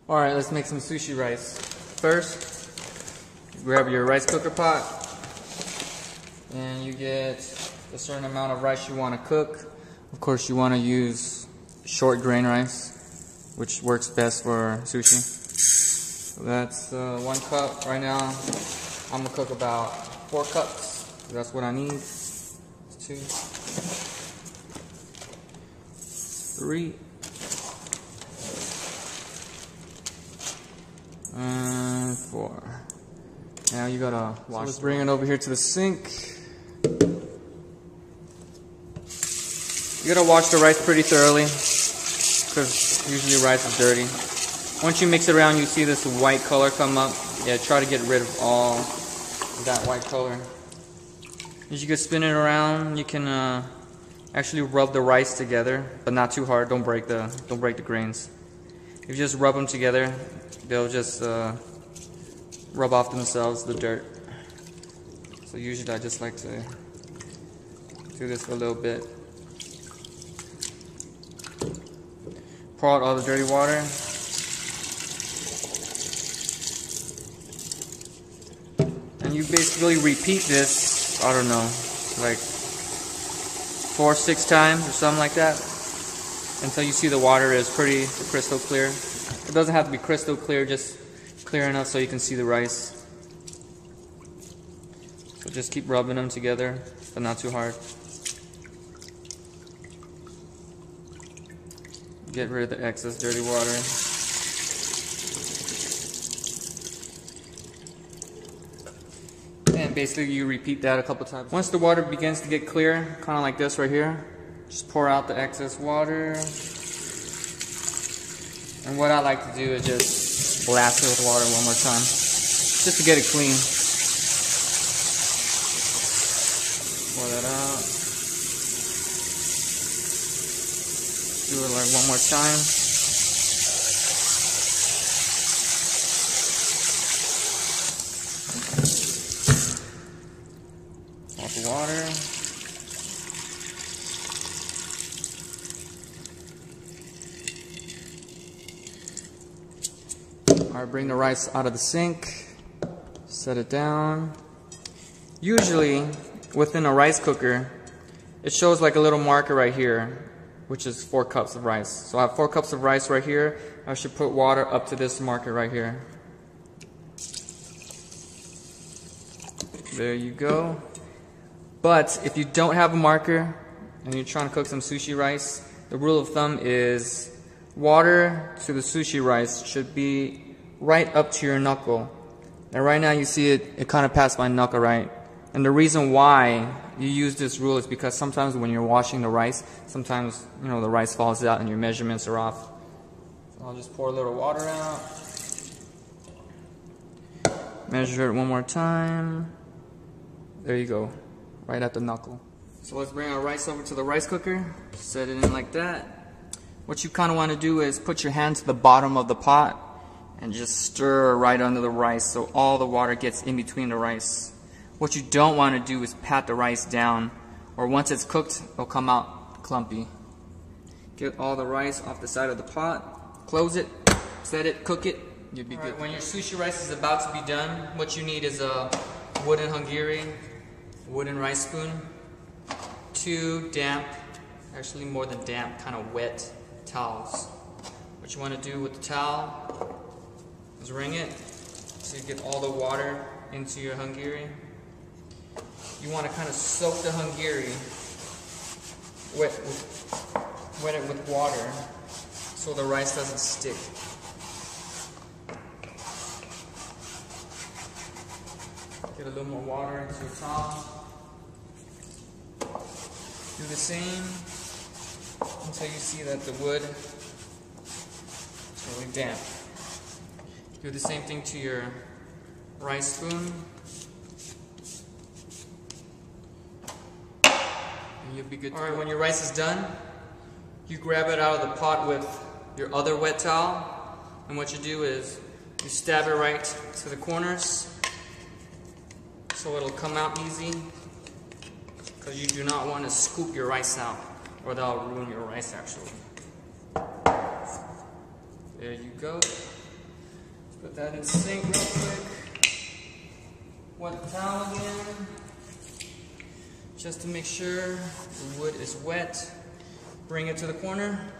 Alright, let's make some sushi rice. First, grab your rice cooker pot and you get a certain amount of rice you want to cook. Of course, you want to use short grain rice, which works best for sushi. So that's 1 cup. Right now, I'm going to cook about 4 cups. That's what I need. 2, 3, and 4. Now you gotta wash. So let's bring it over here to the sink. You gotta wash the rice pretty thoroughly because usually rice is dirty. Once you mix it around, you see this white color come up. Yeah, try to get rid of all that white color. As you can spin it around, you can actually rub the rice together, but not too hard. Don't break the grains. If you just rub them together, they'll just rub off themselves the dirt. So usually I just like to do this for a little bit. Pour out all the dirty water. And you basically repeat this, I don't know, like 4 or 6 times or something like that, until you see the water is pretty crystal clear. It doesn't have to be crystal clear, just clear enough so you can see the rice. So just keep rubbing them together, but not too hard. Get rid of the excess dirty water. And basically you repeat that a couple times. Once the water begins to get clear, kind of like this right here, just pour out the excess water. And what I like to do is just blast it with water one more time, just to get it clean. Pour that out. Do it like one more time. Off the water. Alright, bring the rice out of the sink. Set it down. Usually, within a rice cooker, it shows like a little marker right here, which is 4 cups of rice. So I have 4 cups of rice right here. I should put water up to this marker right here. There you go. But if you don't have a marker and you're trying to cook some sushi rice, the rule of thumb is water to the sushi rice should be right up to your knuckle. And right now you see it kind of passed my knuckle, right? And the reason why you use this rule is because sometimes when you're washing the rice, sometimes, you know, the rice falls out and your measurements are off. So I'll just pour a little water out. Measure it one more time. There you go, right at the knuckle. So let's bring our rice over to the rice cooker. Set it in like that. What you kind of want to do is put your hand to the bottom of the pot and just stir right under the rice so all the water gets in between the rice. What you don't want to do is pat the rice down, or once it's cooked, it'll come out clumpy. Get all the rice off the side of the pot, close it, set it, cook it, you'll be good. When your sushi rice is about to be done, what you need is a wooden hangiri, wooden rice spoon, 2 damp, actually more than damp, kind of wet towels. What you want to do with the towel is wring it so you get all the water into your hangiri. You want to kind of soak the hangiri, wet it with water so the rice doesn't stick. Get a little more water into your towel. Do the same until you see that the wood is really damp. Do the same thing to your rice spoon. And you'll be good. Alright, when your rice is done, you grab it out of the pot with your other wet towel. And what you do is you stab it right to the corners so it'll come out easy. Because you do not want to scoop your rice out, or that'll ruin your rice actually. There you go. Put that in the sink real quick. Wet the towel again, just to make sure the wood is wet. Bring it to the corner.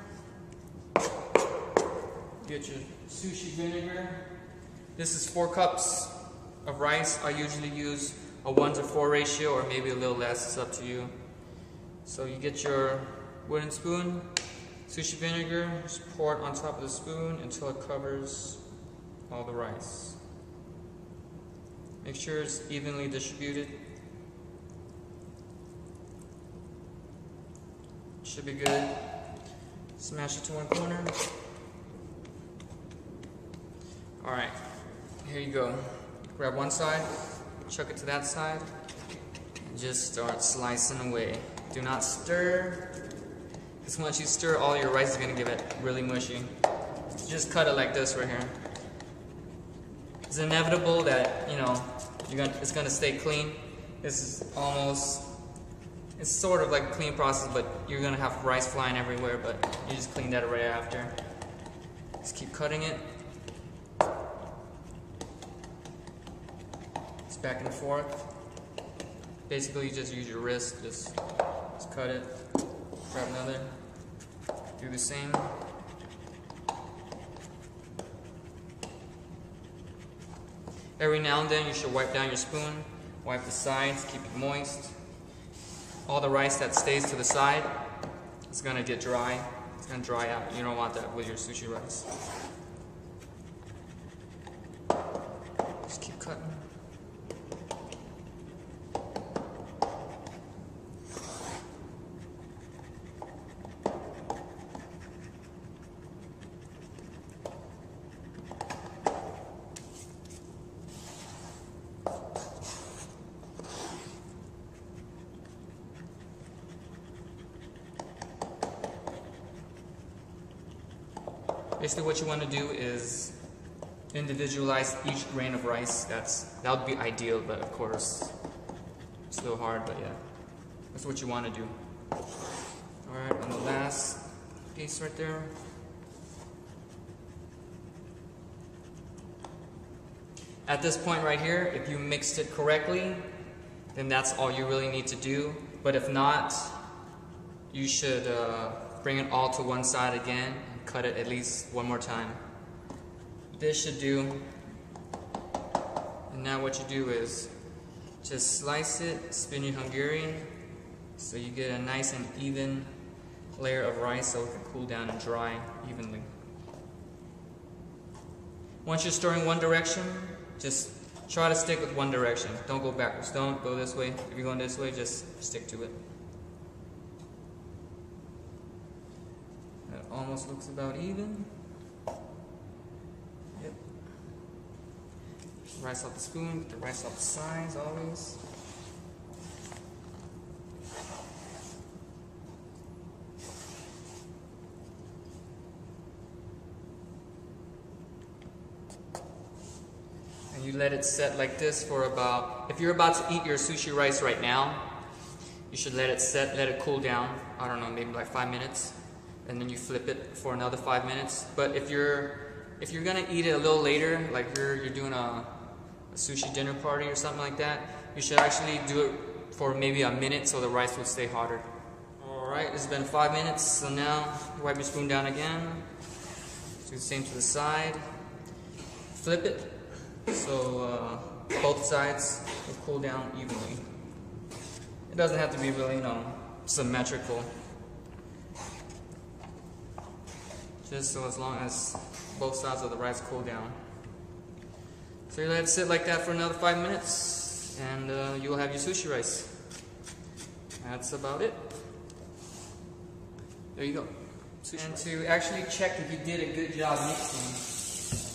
Get your sushi vinegar. This is 4 cups of rice. I usually use a 1:4 ratio, or maybe a little less, it's up to you. So you get your wooden spoon, sushi vinegar, just pour it on top of the spoon until it covers all the rice. Make sure it's evenly distributed. Should be good. Smash it to one corner. Alright, here you go. Grab one side, chuck it to that side, and just start slicing away. Do not stir, because once you stir, all your rice is going to get really mushy. Just cut it like this right here. It's inevitable that, you know, it's going to stay clean. This is almost, it's sort of like a clean process, but you're going to have rice flying everywhere, but you just clean that right after. Just keep cutting it. Just back and forth. Basically, you just use your wrist, just cut it, grab another, do the same. Every now and then you should wipe down your spoon, wipe the sides, keep it moist. All the rice that stays to the side is going to get dry. It's going to dry out. You don't want that with your sushi rice. Just keep cutting. Basically what you want to do is individualize each grain of rice. That would be ideal, but of course it's a little hard, but yeah, that's what you want to do. Alright, on the last piece right there. At this point right here, if you mixed it correctly, then that's all you really need to do. But if not, you should bring it all to one side again. Cut it at least one more time. This should do. And now what you do is just slice it, spin your Hungarian, so you get a nice and even layer of rice so it can cool down and dry evenly. Once you're stirring one direction, just try to stick with one direction. Don't go backwards. Don't go this way. If you're going this way, just stick to it. Almost looks about even. Yep. Rice off the spoon, get the rice off the sides always. And you let it set like this for about, if you're about to eat your sushi rice right now, you should let it set, let it cool down, I don't know, maybe like 5 minutes. And then you flip it for another 5 minutes. But if you're gonna eat it a little later, like you're doing a sushi dinner party or something like that, you should actually do it for maybe a minute so the rice will stay hotter. Alright, it's been 5 minutes, so now wipe your spoon down again. Do the same to the side. Flip it so both sides will cool down evenly. It doesn't have to be really, symmetrical. Just so as long as both sides of the rice cool down. So you let it sit like that for another 5 minutes, and you'll have your sushi rice. That's about it. There you go. And to actually check if you did a good job mixing,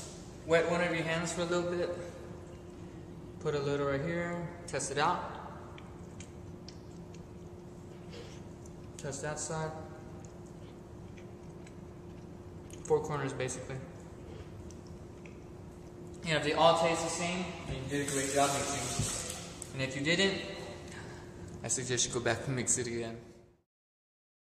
wet one of your hands for a little bit. Put a little right here. Test it out. Test that side. 4 corners basically. And if they all taste the same, then you did a great job mixing. And if you didn't, I suggest you go back and mix it again.